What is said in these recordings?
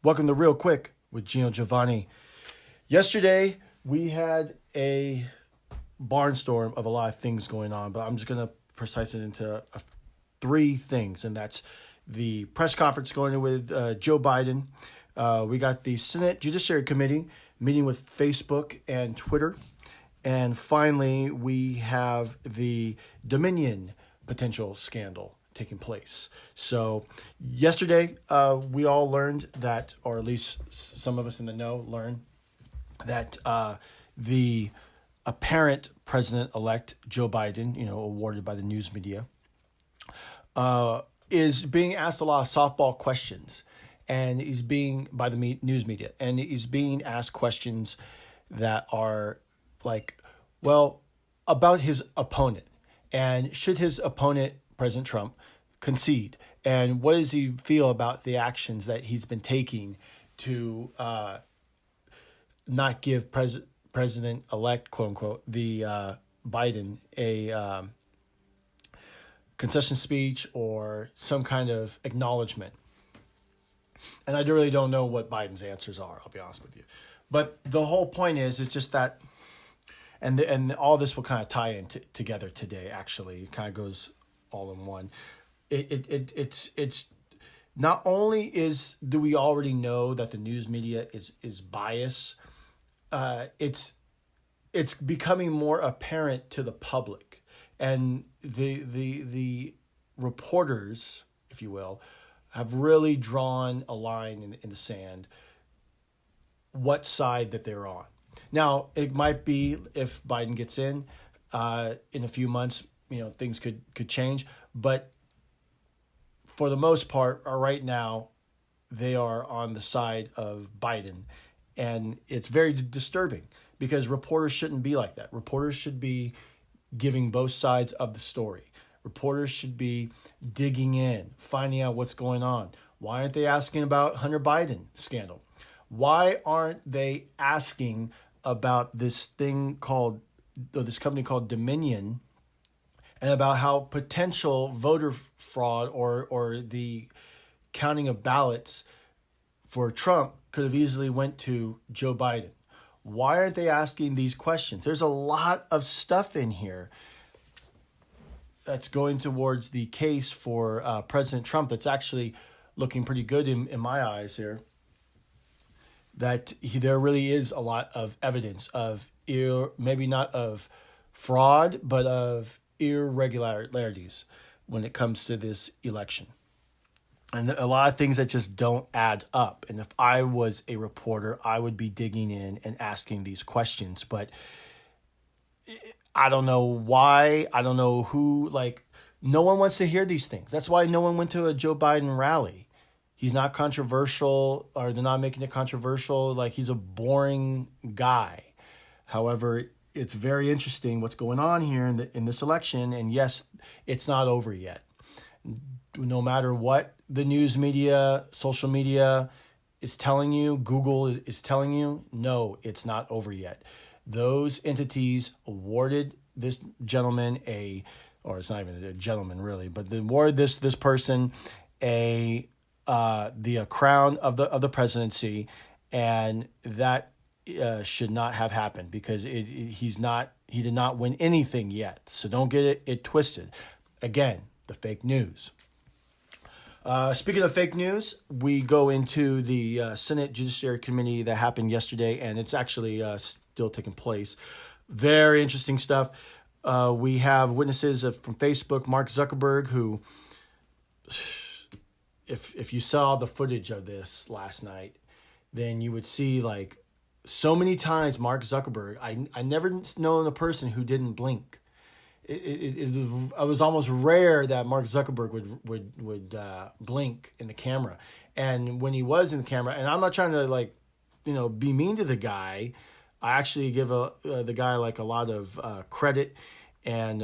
Welcome to Real Quick with Gino Giovanni. Yesterday, we had a barnstorm of a lot of things going on, but I'm just going to precise it into three things, and that's the press conference going with Joe Biden. We got the Senate Judiciary Committee meeting with Facebook and Twitter. And finally, we have the Dominion potential scandal taking place. So yesterday, we all learned that, or at least some of us in the know learned that the apparent president-elect Joe Biden, awarded by the news media, is being asked a lot of softball questions, and he's being by the news media, and he's being asked questions that are like, well, about his opponent, and should his opponent, President Trump, concede, and what does he feel about the actions that he's been taking to not give President-elect, quote unquote, the Biden a concession speech or some kind of acknowledgement. And I really don't know what Biden's answers are, I'll be honest with you. But the whole point is, it's just that, and all this will kind of tie in together today, actually. It kind of goes all in one. It's not only do we already know that the news media is biased, it's becoming more apparent to the public, and the reporters, if you will, have really drawn a line in the sand what side that they're on. Now, it might be if Biden gets in a few months, things could change. But for the most part, right now, they are on the side of Biden. And it's very disturbing because reporters shouldn't be like that. Reporters should be giving both sides of the story. Reporters should be digging in, finding out what's going on. Why aren't they asking about Hunter Biden scandal? Why aren't they asking about this company called Dominion, and about how potential voter fraud or the counting of ballots for Trump could have easily went to Joe Biden? Why aren't they asking these questions? There's a lot of stuff in here that's going towards the case for President Trump that's actually looking pretty good in my eyes here. That there really is a lot of evidence of maybe not of fraud, but of irregularities when it comes to this election. And a lot of things that just don't add up. And if I was a reporter, I would be digging in and asking these questions. But I don't know why. I don't know who. No one wants to hear these things. That's why no one went to a Joe Biden rally. He's not controversial, or they're not making it controversial. He's a boring guy. However, it's very interesting what's going on here in this election. And yes, it's not over yet. No matter what the news media, social media is telling you, Google is telling you, no, it's not over yet. Those entities awarded this gentleman or it's not even a gentleman really, but they awarded this person the crown of the presidency, and that should not have happened because he did not win anything yet. So don't get it twisted. Again, the fake news. Speaking of fake news, we go into the Senate Judiciary Committee that happened yesterday, and it's actually still taking place. Very interesting stuff. We have witnesses from Facebook, Mark Zuckerberg, who, if you saw the footage of this last night, then you would see so many times Mark Zuckerberg. I never known a person who didn't blink. It was almost rare that Mark Zuckerberg would blink in the camera. And when he was in the camera, and I'm not trying to be mean to the guy, I actually give the guy a lot of credit and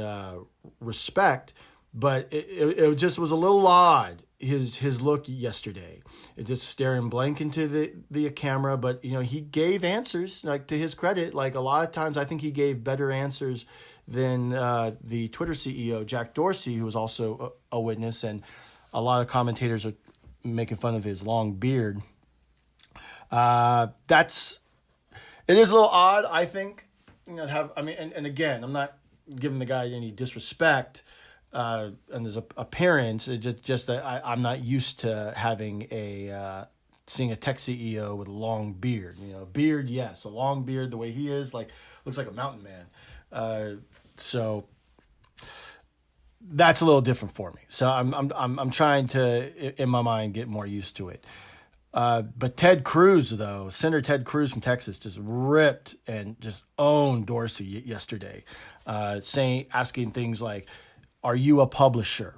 respect, but it just was a little odd. His look yesterday, it just staring blank into the camera, but he gave answers to his credit. A lot of times, I think he gave better answers than the Twitter CEO Jack Dorsey, who was also a witness, and a lot of commentators are making fun of his long beard. It is a little odd, I think. And again, I'm not giving the guy any disrespect and his appearance. It's just that I'm not used to having seeing a tech CEO with a long beard. Beard, yes, a long beard the way he is, looks like a mountain man. So that's a little different for me. So I'm trying to, in my mind, get more used to it. But Ted Cruz, though, Senator Ted Cruz from Texas, just ripped and just owned Dorsey yesterday, asking things like, "Are you a publisher?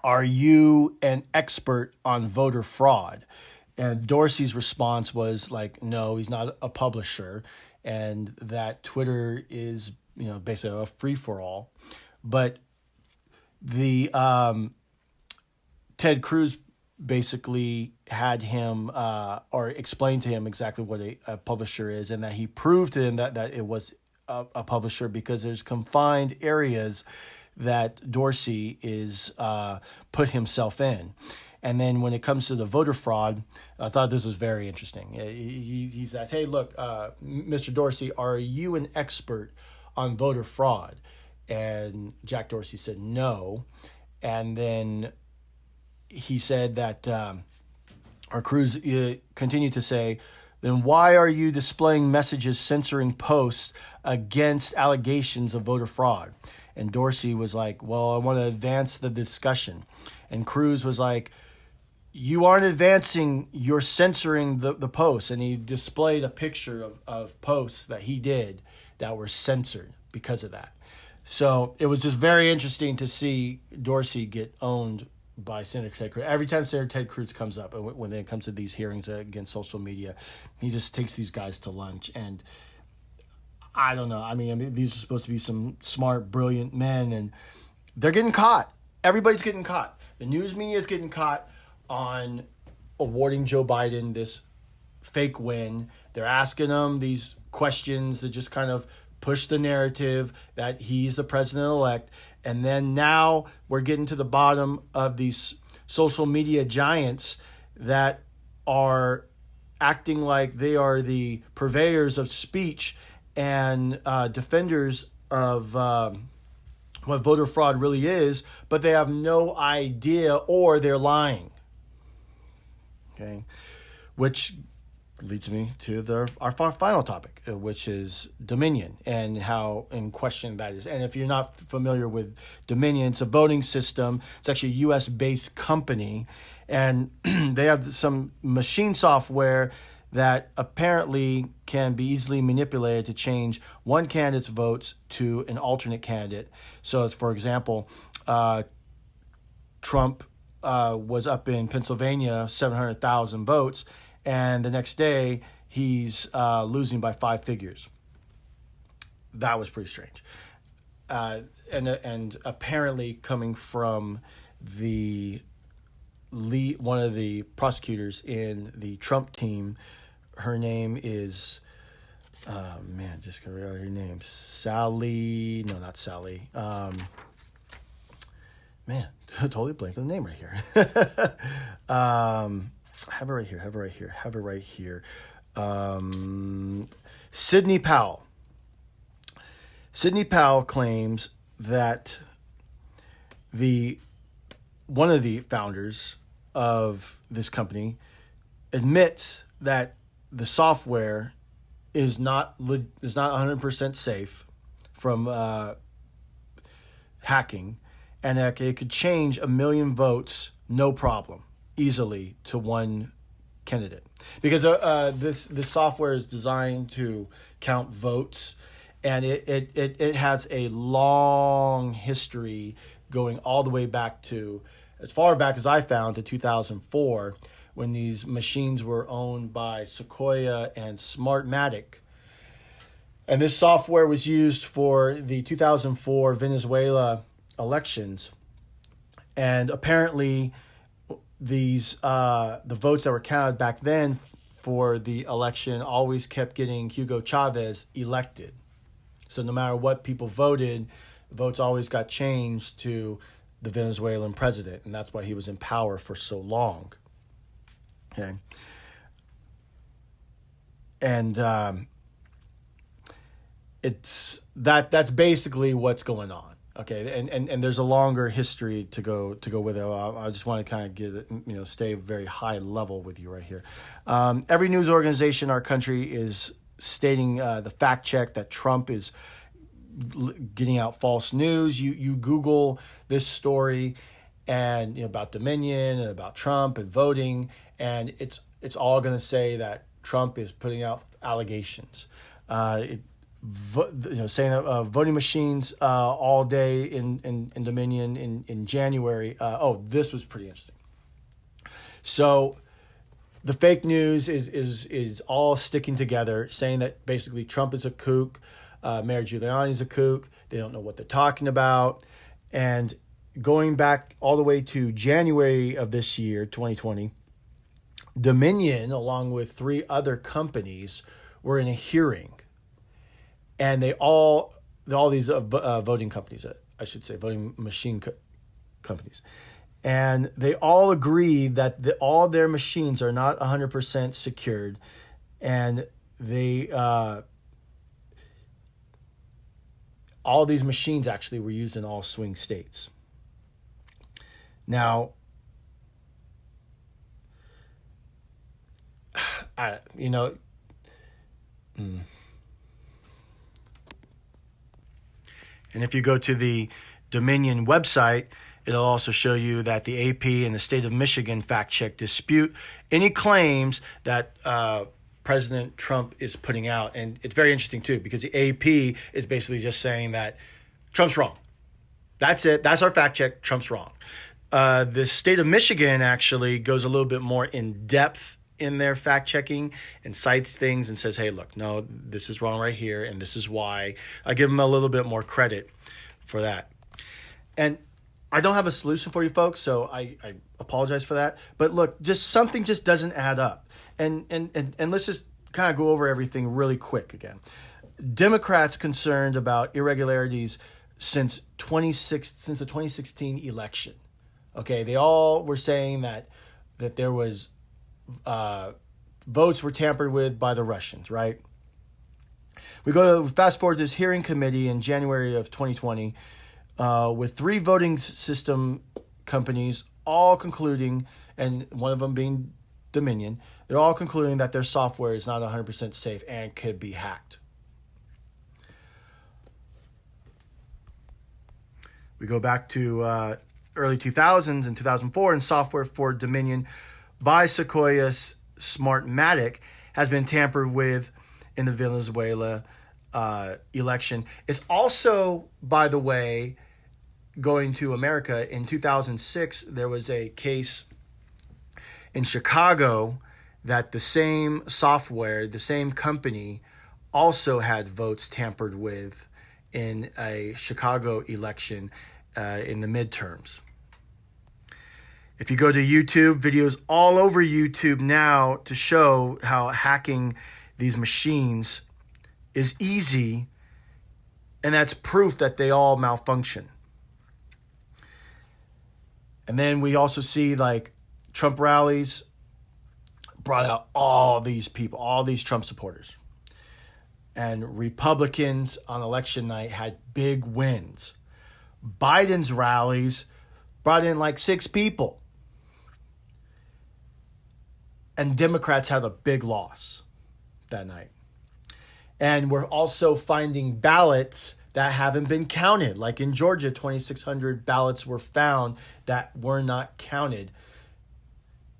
Are you an expert on voter fraud?" And Dorsey's response was like, "No, he's not a publisher," and that Twitter is, basically a free for all. But the Ted Cruz basically had him or explained to him exactly what a publisher is, and that he proved to him that it was a publisher because there's confined areas that Dorsey is put himself in. And then when it comes to the voter fraud, I thought this was very interesting. He's asked, "Hey, look, Mr. Dorsey, are you an expert on voter fraud?" And Jack Dorsey said no. And then he said that, or Cruz continued to say, "Then why are you displaying messages censoring posts against allegations of voter fraud?" And Dorsey was like, "Well, I want to advance the discussion." And Cruz was like, "You aren't advancing, you're censoring the posts." And he displayed a picture of posts that he did that were censored because of that. So it was just very interesting to see Dorsey get owned by Senator Ted Cruz. Every time Senator Ted Cruz comes up, when it comes to these hearings against social media, he just takes these guys to lunch. And I don't know. I mean, these are supposed to be some smart, brilliant men, and they're getting caught. Everybody's getting caught. The news media is getting caught on awarding Joe Biden this fake win. They're asking him these questions that just kind of push the narrative that he's the president-elect. And then now we're getting to the bottom of these social media giants that are acting like they are the purveyors of speech and defenders of what voter fraud really is, but they have no idea, or they're lying. Okay, which leads me to our final topic, which is Dominion and how in question that is. And if you're not familiar with Dominion, it's a voting system. It's actually a U.S.-based company, and they have some machine software that apparently can be easily manipulated to change one candidate's votes to an alternate candidate. So, for example, Trump was up in Pennsylvania, 700,000 votes, and the next day he's losing by 5 figures. That was pretty strange. And apparently coming from one of the prosecutors in the Trump team. Her name is, just gonna read her name. Sally, no, not Sally. Totally blanked on the name right here. Have it right here. Sidney Powell. Sidney Powell claims that one of the founders of this company admits that the software is not 100% safe from hacking, and that it could change 1 million votes no problem easily to one candidate, because this software is designed to count votes, and it has a long history going all the way back to, as far back as I found, to 2004, when these machines were owned by Sequoia and Smartmatic. And this software was used for the 2004 Venezuela elections. And apparently the votes that were counted back then for the election always kept getting Hugo Chavez elected. So no matter what people voted, the votes always got changed to the Venezuelan president, and that's why he was in power for so long. Okay. and that's basically what's going on. Okay, and there's a longer history to go with it. I just want to kind of get it, stay very high level with you right here. Every news organization in our country is stating the fact check that Trump is getting out false news. You Google this story, and about Dominion and about Trump and voting, and it's all going to say that Trump is putting out allegations. Saying that voting machines all day in Dominion in January. This was pretty interesting. So the fake news is all sticking together, saying that basically Trump is a kook, Mayor Giuliani is a kook. They don't know what they're talking about. And going back all the way to January of this year, 2020, Dominion, along with 3 other companies, were in a hearing. And all these voting companies, I should say, voting machine companies, and they all agree that all their machines are not 100% secured, and they all these machines actually were used in all swing states. Now, And if you go to the Dominion website, it'll also show you that the AP and the state of Michigan fact check dispute any claims that President Trump is putting out. And it's very interesting, too, because the AP is basically just saying that Trump's wrong. That's it. That's our fact check. Trump's wrong. The state of Michigan actually goes a little bit more in depth in their fact checking and cites things and says, hey, look, no, this is wrong right here, and this is why. I give them a little bit more credit for that. And I don't have a solution for you folks, so I apologize for that. But look, something just doesn't add up. And let's just kind of go over everything really quick again. Democrats concerned about irregularities since the 2016 election. Okay, they all were saying that there was votes were tampered with by the Russians, right? We fast forward to this hearing committee in January of 2020 with 3 voting system companies all concluding, and one of them being Dominion, they're all concluding that their software is not 100% safe and could be hacked. We go back to early 2000s and 2004, and software for Dominion by Sequoia Smartmatic has been tampered with in the Venezuela election. It's also, by the way, going to America. In 2006, there was a case in Chicago that the same software, the same company, also had votes tampered with in a Chicago election in the midterms. If you go to YouTube, videos all over YouTube now to show how hacking these machines is easy, and that's proof that they all malfunction. And then we also see like Trump rallies brought out all these people, all these Trump supporters. And Republicans on election night had big wins. Biden's rallies brought in like 6 people. And Democrats had a big loss that night. And we're also finding ballots that haven't been counted. Like in Georgia, 2,600 ballots were found that were not counted.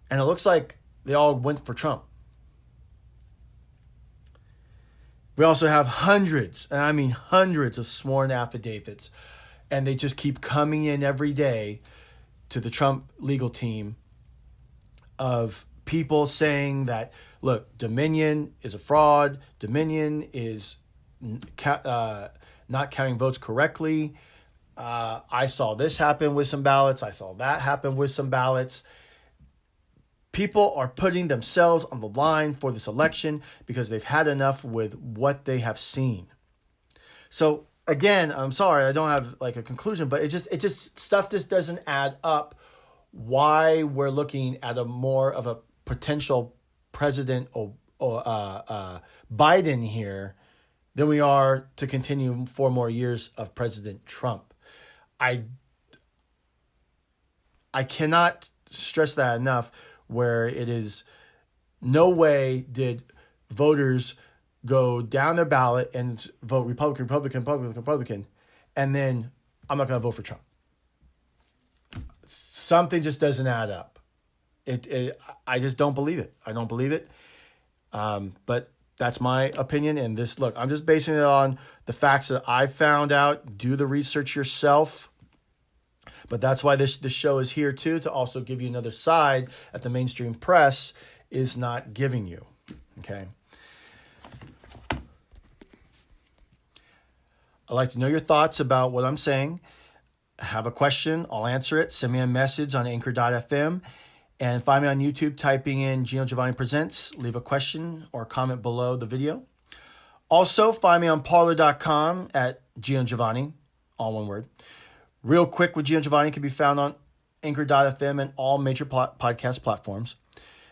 And it looks like they all went for Trump. We also have hundreds, and I mean hundreds of sworn affidavits. And they just keep coming in every day to the Trump legal team of people saying that, look, Dominion is a fraud. Dominion is not counting votes correctly. I saw this happen with some ballots. I saw that happen with some ballots. People are putting themselves on the line for this election because they've had enough with what they have seen. So again, I'm sorry, I don't have like a conclusion, but it just stuff just doesn't add up. Why we're looking at a more of a potential President Biden here than we are to continue 4 more years of President Trump. I cannot stress that enough, where it is no way did voters go down their ballot and vote Republican, and then I'm not going to vote for Trump. Something just doesn't add up. I just don't believe it. I don't believe it. But that's my opinion. And this, look, I'm just basing it on the facts that I found out. Do the research yourself. But that's why this show is here too, to also give you another side that the mainstream press is not giving you. Okay. I'd like to know your thoughts about what I'm saying. Have a question, I'll answer it. Send me a message on anchor.fm. And find me on YouTube, typing in Gino Giovanni Presents. Leave a question or comment below the video. Also, find me on Parler.com at Gino Giovanni, all one word. Real Quick with Gino Giovanni can be found on Anchor.fm and all major podcast platforms.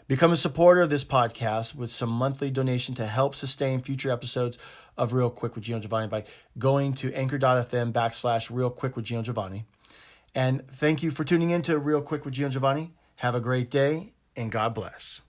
Become a supporter of this podcast with some monthly donation to help sustain future episodes of Real Quick with Gino Giovanni by going to Anchor.fm/Real Quick with Gino Giovanni. And thank you for tuning in to Real Quick with Gino Giovanni. Have a great day, and God bless.